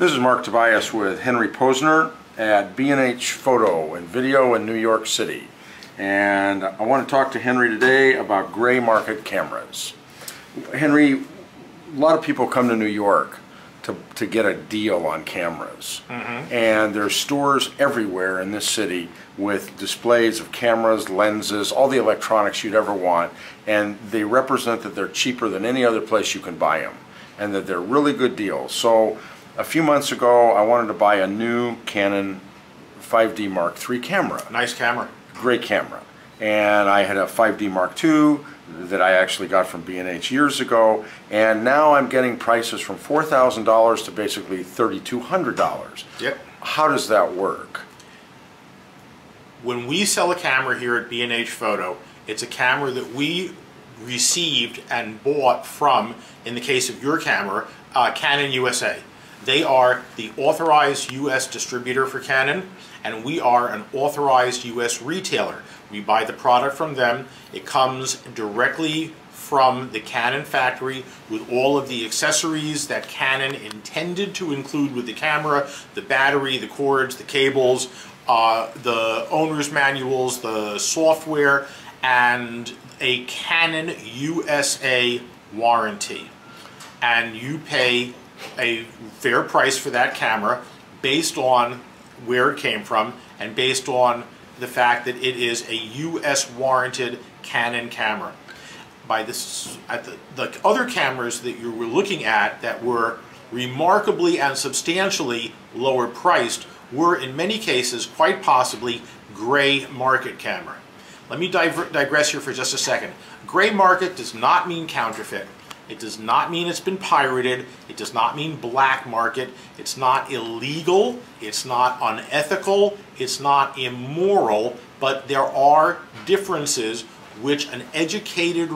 This is Marc Tobias with Henry Posner at B&H Photo and Video in New York City. And I want to talk to Henry today about gray market cameras. Henry, a lot of people come to New York to get a deal on cameras. And there's stores everywhere in this city with displays of cameras, lenses, all the electronics you'd ever want, and they represent that they're cheaper than any other place you can buy them, and that they're really good deals. So a few months ago I wanted to buy a new Canon 5D Mark III camera. Nice camera. Great camera. And I had a 5D Mark II that I actually got from B&H years ago, and now I'm getting prices from $4,000 to basically $3,200. Yep. How does that work? When we sell a camera here at B&H Photo, it's a camera that we received and bought from, in the case of your camera, Canon USA. They are the authorized U.S. distributor for Canon, and we are an authorized U.S. retailer. We buy the product from them. It comes directly from the Canon factory with all of the accessories that Canon intended to include with the camera, the battery, the cords, the cables, the owner's manuals, the software, and a Canon USA warranty. And you pay a fair price for that camera based on where it came from and based on the fact that it is a U.S. warranted Canon camera. By this, the other cameras that you were looking at that were remarkably and substantially lower priced were in many cases quite possibly gray market camera. Let me digress here for just a second. Gray market does not mean counterfeit. It does not mean it's been pirated. It does not mean black market. It's not illegal. It's not unethical. It's not immoral. But there are differences which an educated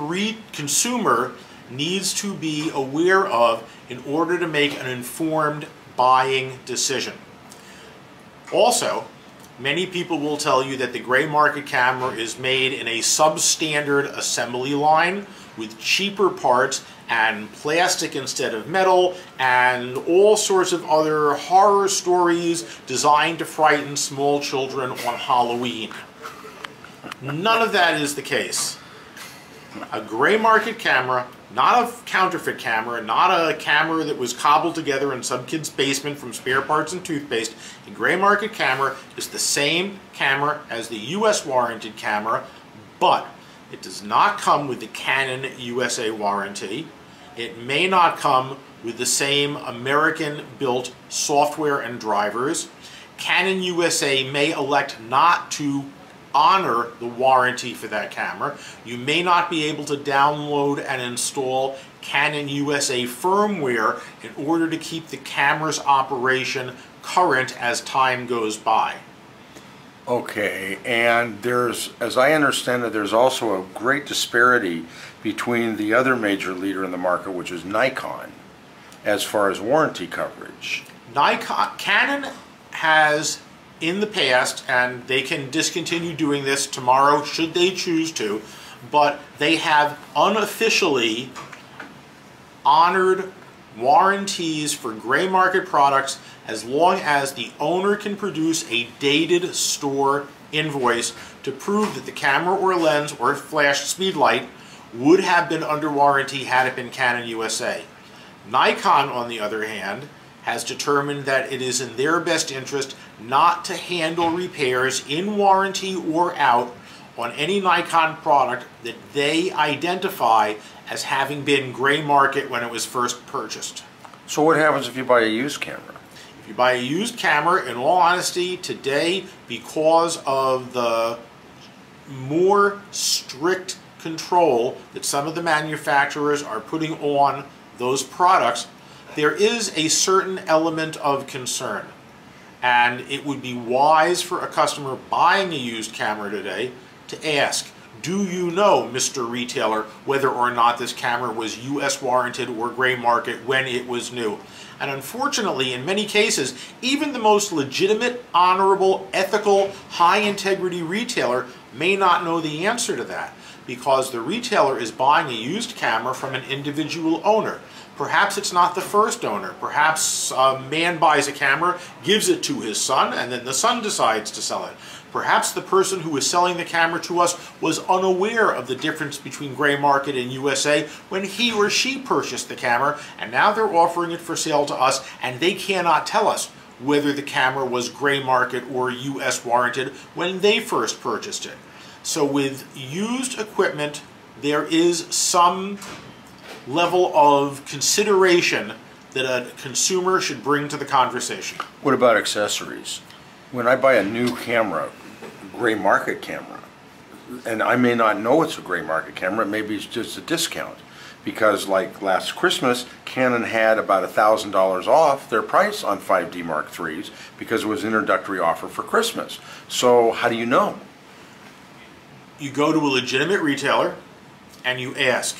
consumer needs to be aware of in order to make an informed buying decision. Also, many people will tell you that the gray market camera is made in a substandard assembly line with cheaper parts and plastic instead of metal and all sorts of other horror stories designed to frighten small children on Halloween. None of that is the case. A gray market camera, not a counterfeit camera, not a camera that was cobbled together in some kid's basement from spare parts and toothpaste. A gray market camera is the same camera as the US warranted camera, but it does not come with the Canon USA warranty. It may not come with the same American-built software and drivers. Canon USA may elect not to honor the warranty for that camera. You may not be able to download and install Canon USA firmware in order to keep the camera's operation current as time goes by. Okay, and there's, as I understand it, there's also a great disparity between the other major leader in the market, which is Nikon, as far as warranty coverage. Canon has in the past, and they can discontinue doing this tomorrow should they choose to, but they have unofficially honored warranties for gray market products as long as the owner can produce a dated store invoice to prove that the camera or lens or flash speed light would have been under warranty had it been Canon USA. Nikon, on the other hand, has determined that it is in their best interest not to handle repairs in warranty or out on any Nikon product that they identify as having been gray market when it was first purchased. So what happens if you buy a used camera? If you buy a used camera, in all honesty, today, because of the more strict control that some of the manufacturers are putting on those products, there is a certain element of concern. And it would be wise for a customer buying a used camera today to ask, do you know, Mr. Retailer, whether or not this camera was US warranted or gray market when it was new? And unfortunately, in many cases, even the most legitimate, honorable, ethical, high-integrity retailer may not know the answer to that, because the retailer is buying a used camera from an individual owner. Perhaps it's not the first owner. Perhaps a man buys a camera, gives it to his son, and then the son decides to sell it. Perhaps the person who was selling the camera to us was unaware of the difference between gray market and USA when he or she purchased the camera, and now they're offering it for sale to us, and they cannot tell us whether the camera was gray market or US warranted when they first purchased it. So with used equipment, there is some level of consideration that a consumer should bring to the conversation. What about accessories? When I buy a new camera, gray market camera, and I may not know it's a gray market camera, maybe it's just a discount. Because like last Christmas, Canon had about $1,000 off their price on 5D Mark IIIs because it was an introductory offer for Christmas. So how do you know? You go to a legitimate retailer and you ask.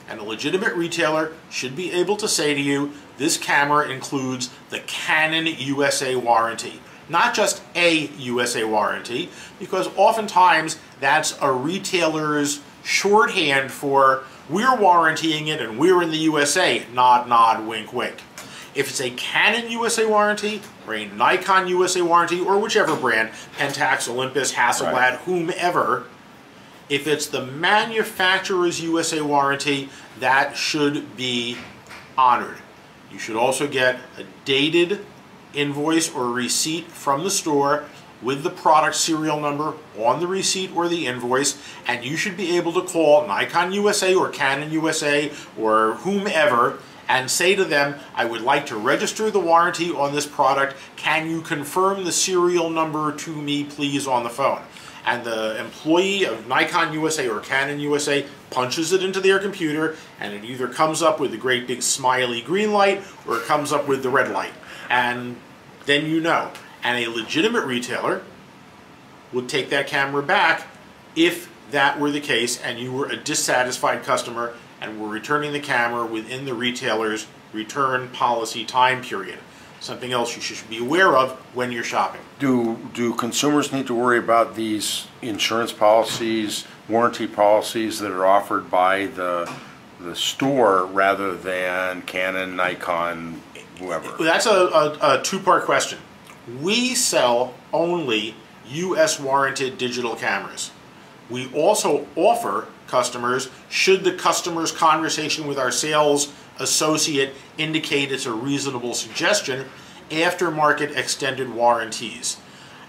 And a legitimate retailer should be able to say to you, this camera includes the Canon USA warranty. Not just a USA warranty, because oftentimes that's a retailer's shorthand for we're warrantying it and we're in the USA, nod, nod, wink, wink. If it's a Canon USA warranty or a Nikon USA warranty or whichever brand, Pentax, Olympus, Hasselblad, right, whomever, if it's the manufacturer's USA warranty, that should be honored. You should also get a dated invoice or receipt from the store with the product serial number on the receipt or the invoice, and you should be able to call Nikon USA or Canon USA or whomever and say to them, I would like to register the warranty on this product. Can you confirm the serial number to me, please, on the phone? And the employee of Nikon USA or Canon USA punches it into their computer, and it either comes up with the great big smiley green light or it comes up with the red light. And then you know. And a legitimate retailer would take that camera back if that were the case and you were a dissatisfied customer and were returning the camera within the retailer's return policy time period. Something else you should be aware of when you're shopping. Do consumers need to worry about these insurance policies, warranty policies that are offered by the store rather than Canon, Nikon, whoever? That's a two-part question. We sell only US warranted digital cameras. We also offer customers, should the customer's conversation with our sales associate indicate it's a reasonable suggestion, aftermarket extended warranties.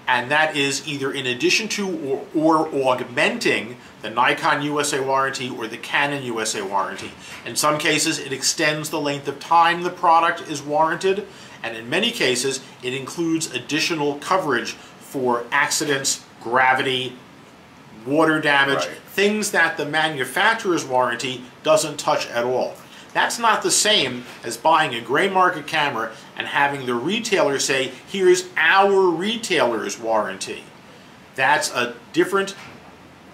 And that is either in addition to or augmenting the Nikon USA warranty or the Canon USA warranty. In some cases, it extends the length of time the product is warranted, and in many cases, it includes additional coverage for accidents, gravity, water damage, right, things that the manufacturer's warranty doesn't touch at all. That's not the same as buying a gray market camera and having the retailer say, here's our retailer's warranty. That's a different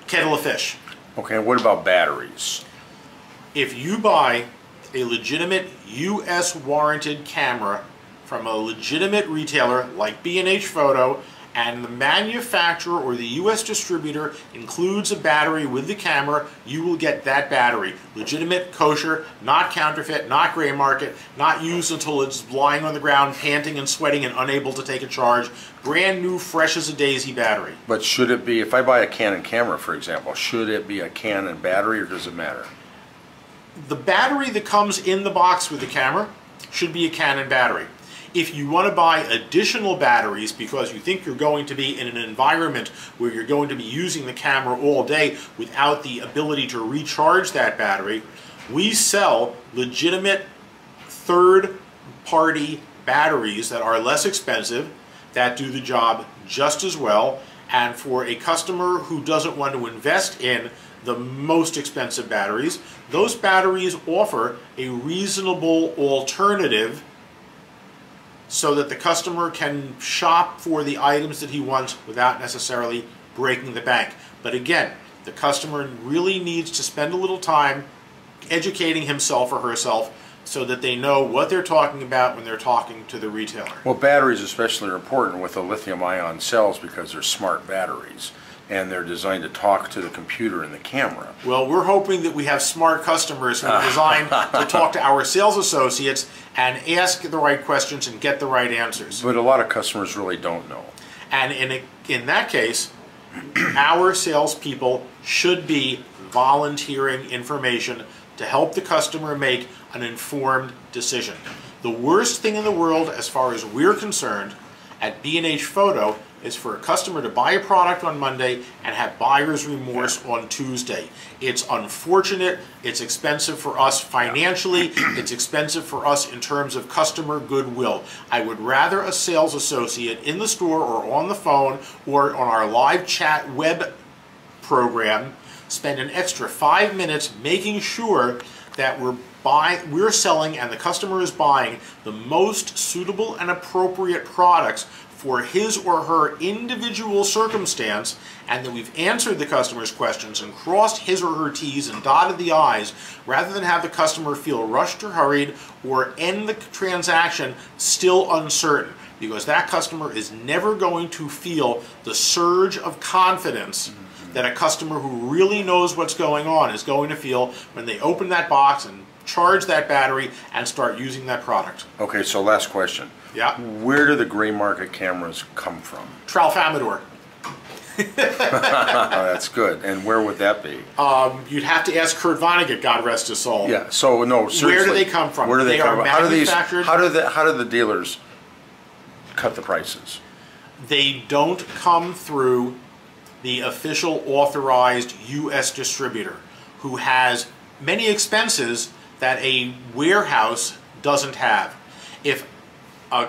kettle of fish. Okay, what about batteries? If you buy a legitimate US warranted camera from a legitimate retailer like B&H Photo, and the manufacturer or the US distributor includes a battery with the camera, you will get that battery. Legitimate, kosher, not counterfeit, not gray market, not used until it's lying on the ground, panting and sweating and unable to take a charge. Brand new, fresh as a daisy battery. But should it be, if I buy a Canon camera, for example, should it be a Canon battery or does it matter? The battery that comes in the box with the camera should be a Canon battery. If you want to buy additional batteries because you think you're going to be in an environment where you're going to be using the camera all day without the ability to recharge that battery, we sell legitimate third-party batteries that are less expensive, that do the job just as well, and for a customer who doesn't want to invest in the most expensive batteries, those batteries offer a reasonable alternative so that the customer can shop for the items that he wants without necessarily breaking the bank. But again, the customer really needs to spend a little time educating himself or herself so that they know what they're talking about when they're talking to the retailer. Well, batteries especially are important with the lithium-ion cells because they're smart batteries. and they're designed to talk to the computer in the camera. Well, we're hoping that we have smart customers who are designed to talk to our sales associates and ask the right questions and get the right answers. But a lot of customers really don't know. And in that case, our salespeople should be volunteering information to help the customer make an informed decision. The worst thing in the world, as far as we're concerned, at B&H Photo, is for a customer to buy a product on Monday and have buyer's remorse on Tuesday. It's unfortunate, it's expensive for us financially, it's expensive for us in terms of customer goodwill. I would rather a sales associate in the store or on the phone or on our live chat web program spend an extra 5 minutes making sure that we're selling and the customer is buying the most suitable and appropriate products for his or her individual circumstance, and that we've answered the customer's questions and crossed his or her T's and dotted the I's, rather than have the customer feel rushed or hurried or end the transaction still uncertain, because that customer is never going to feel the surge of confidence that a customer who really knows what's going on is going to feel when they open that box and charge that battery and start using that product. Okay, so last question. Yeah. Where do the gray market cameras come from? Tralfamador. That's good. And where would that be? You'd have to ask Kurt Vonnegut, God rest his soul. Yeah. So no, seriously. Where do they come from? Where do they come from? Manufactured. How do the dealers cut the prices? They don't come through the official authorized U.S. distributor, who has many expenses that a warehouse doesn't have. If an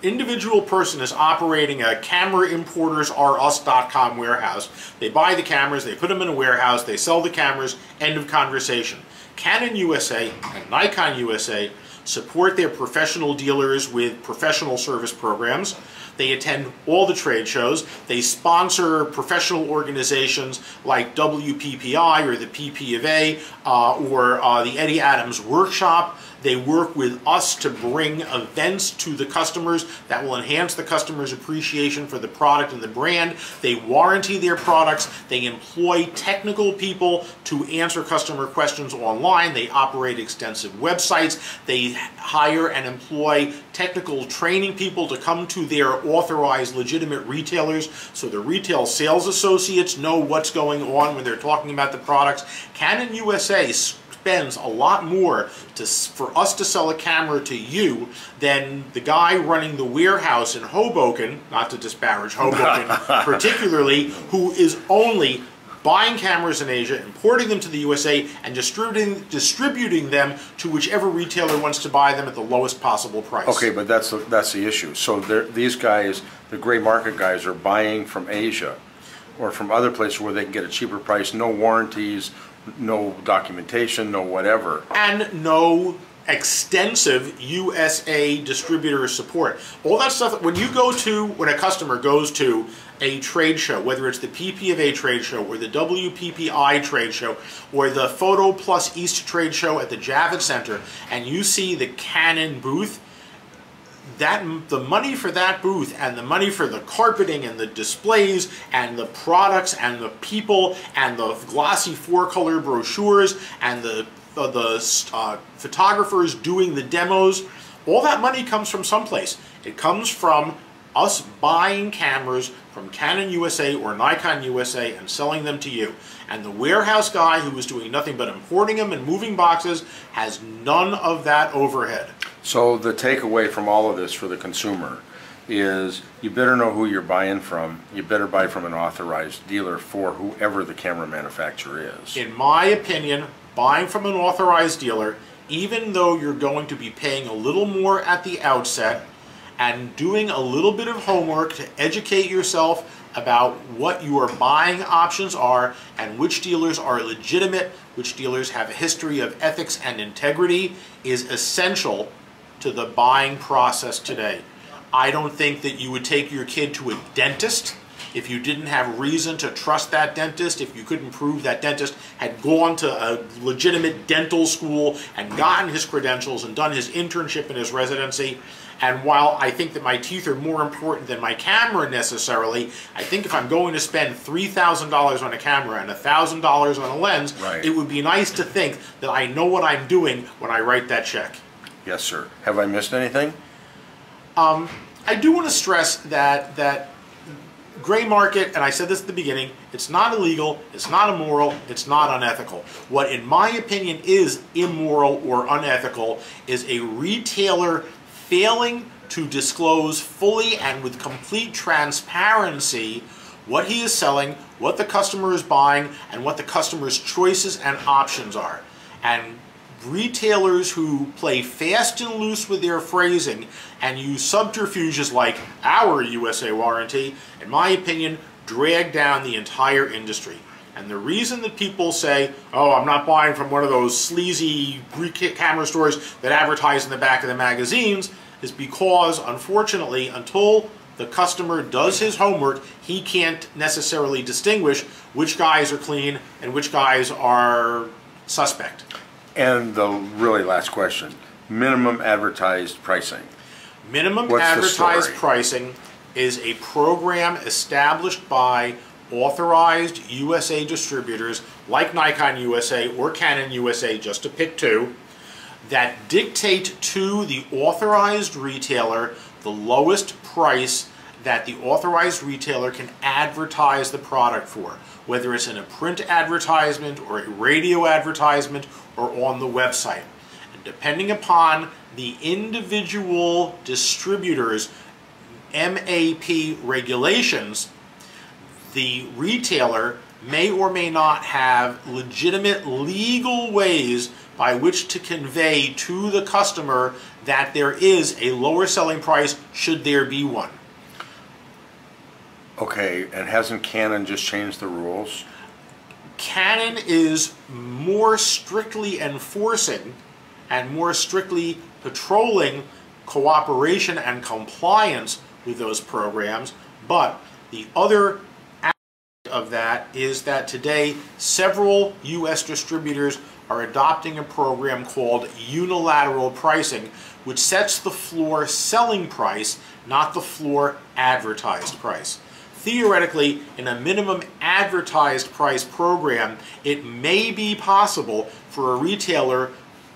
individual person is operating a cameraimportersrus.com warehouse, they buy the cameras, they put them in a warehouse, they sell the cameras, end of conversation. Canon USA and Nikon USA support their professional dealers with professional service programs. They attend all the trade shows. They sponsor professional organizations like WPPI or the PP of A or the Eddie Adams Workshop. They work with us to bring events to the customers that will enhance the customer's appreciation for the product and the brand. They warranty their products. They employ technical people to answer customer questions online. They operate extensive websites. They hire and employ technical training people to come to their authorized legitimate retailers so the retail sales associates know what's going on when they're talking about the products. Canon USA spends a lot more for us to sell a camera to you than the guy running the warehouse in Hoboken, not to disparage Hoboken particularly, who is only buying cameras in Asia, importing them to the USA, and distributing them to whichever retailer wants to buy them at the lowest possible price. Okay, but that's the issue. So these guys, the gray market guys, are buying from Asia or from other places where they can get a cheaper price, no warranties, no documentation, no whatever. And no extensive USA distributor support. All that stuff, when a customer goes to a trade show, whether it's the PP of A trade show or the WPPI trade show or the Photo Plus East trade show at the Javits Center, and you see the Canon booth, the money for that booth and the money for the carpeting and the displays and the products and the people and the glossy four-color brochures and the photographers doing the demos, all that money comes from someplace. It comes from us buying cameras from Canon USA or Nikon USA and selling them to you. And the warehouse guy who is doing nothing but importing them and moving boxes has none of that overhead. So the takeaway from all of this for the consumer is you better know who you're buying from. You better buy from an authorized dealer for whoever the camera manufacturer is. In my opinion, buying from an authorized dealer, even though you're going to be paying a little more at the outset and doing a little bit of homework to educate yourself about what your buying options are and which dealers are legitimate, which dealers have a history of ethics and integrity, is essential to the buying process today. I don't think that you would take your kid to a dentist if you didn't have reason to trust that dentist, if you couldn't prove that dentist had gone to a legitimate dental school and gotten his credentials and done his internship and his residency. And while I think that my teeth are more important than my camera necessarily, I think if I'm going to spend $3,000 on a camera and $1,000 on a lens, right, it would be nice to think that I know what I'm doing when I write that check. Yes, sir. Have I missed anything? I do want to stress that gray market, and I said this at the beginning, it's not illegal, it's not immoral, it's not unethical. What, in my opinion, is immoral or unethical is a retailer failing to disclose fully and with complete transparency what he is selling, what the customer is buying, and what the customer's choices and options are. And retailers who play fast and loose with their phrasing and use subterfuges like our USA warranty, in my opinion, drag down the entire industry. And the reason that people say, oh, I'm not buying from one of those sleazy camera stores that advertise in the back of the magazines is because, unfortunately, until the customer does his homework, he can't necessarily distinguish which guys are clean and which guys are suspect. And the really last question, minimum advertised pricing. Minimum advertised pricing is a program established by authorized USA distributors like Nikon USA or Canon USA, just to pick two, that dictate to the authorized retailer the lowest price that the authorized retailer can advertise the product for, whether it's in a print advertisement or a radio advertisement or on the website. And depending upon the individual distributors' MAP regulations, the retailer may or may not have legitimate legal ways by which to convey to the customer that there is a lower selling price should there be one. Okay, and hasn't Canon just changed the rules? Canon is more strictly enforcing and more strictly patrolling cooperation and compliance with those programs, but the other aspect of that is that today several U.S. distributors are adopting a program called Unilateral Pricing, which sets the floor selling price, not the floor advertised price. Theoretically, in a minimum advertised price program, it may be possible for a retailer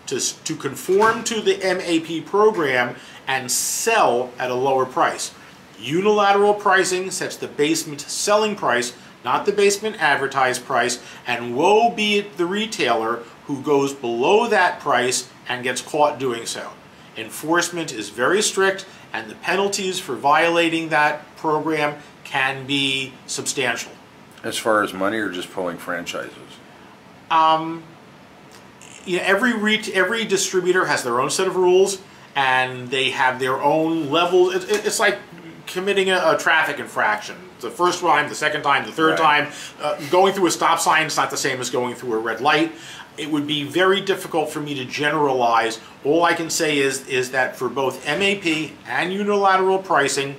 to conform to the MAP program and sell at a lower price. Unilateral pricing sets the basement selling price, not the basement advertised price, and woe be it the retailer who goes below that price and gets caught doing so. Enforcement is very strict, and the penalties for violating that program can be substantial. As far as money or just pulling franchises? You know, every distributor has their own set of rules, and they have their own levels. It's like committing a traffic infraction. The first time, the second time, the third time. Going through a stop sign is not the same as going through a red light. It would be very difficult for me to generalize. All I can say is that for both MAP and unilateral pricing,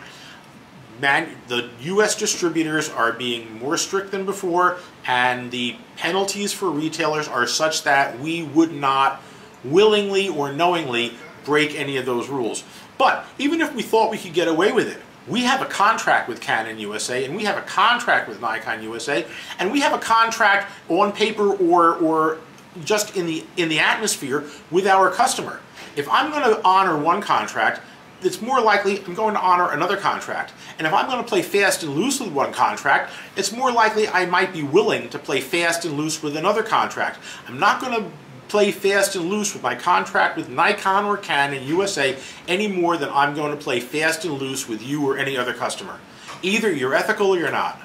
the U.S. distributors are being more strict than before, and the penalties for retailers are such that we would not willingly or knowingly break any of those rules. But even if we thought we could get away with it, we have a contract with Canon USA, and we have a contract with Nikon USA, and we have a contract on paper or just in the atmosphere with our customer. If I'm going to honor one contract, it's more likely I'm going to honor another contract. And if I'm going to play fast and loose with one contract, it's more likely I might be willing to play fast and loose with another contract. I'm not going to play fast and loose with my contract with Nikon or Canon USA any more than I'm going to play fast and loose with you or any other customer. Either you're ethical or you're not.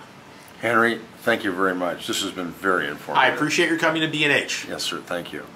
Henry, thank you very much. This has been very informative. I appreciate your coming to B&H. Yes, sir. Thank you.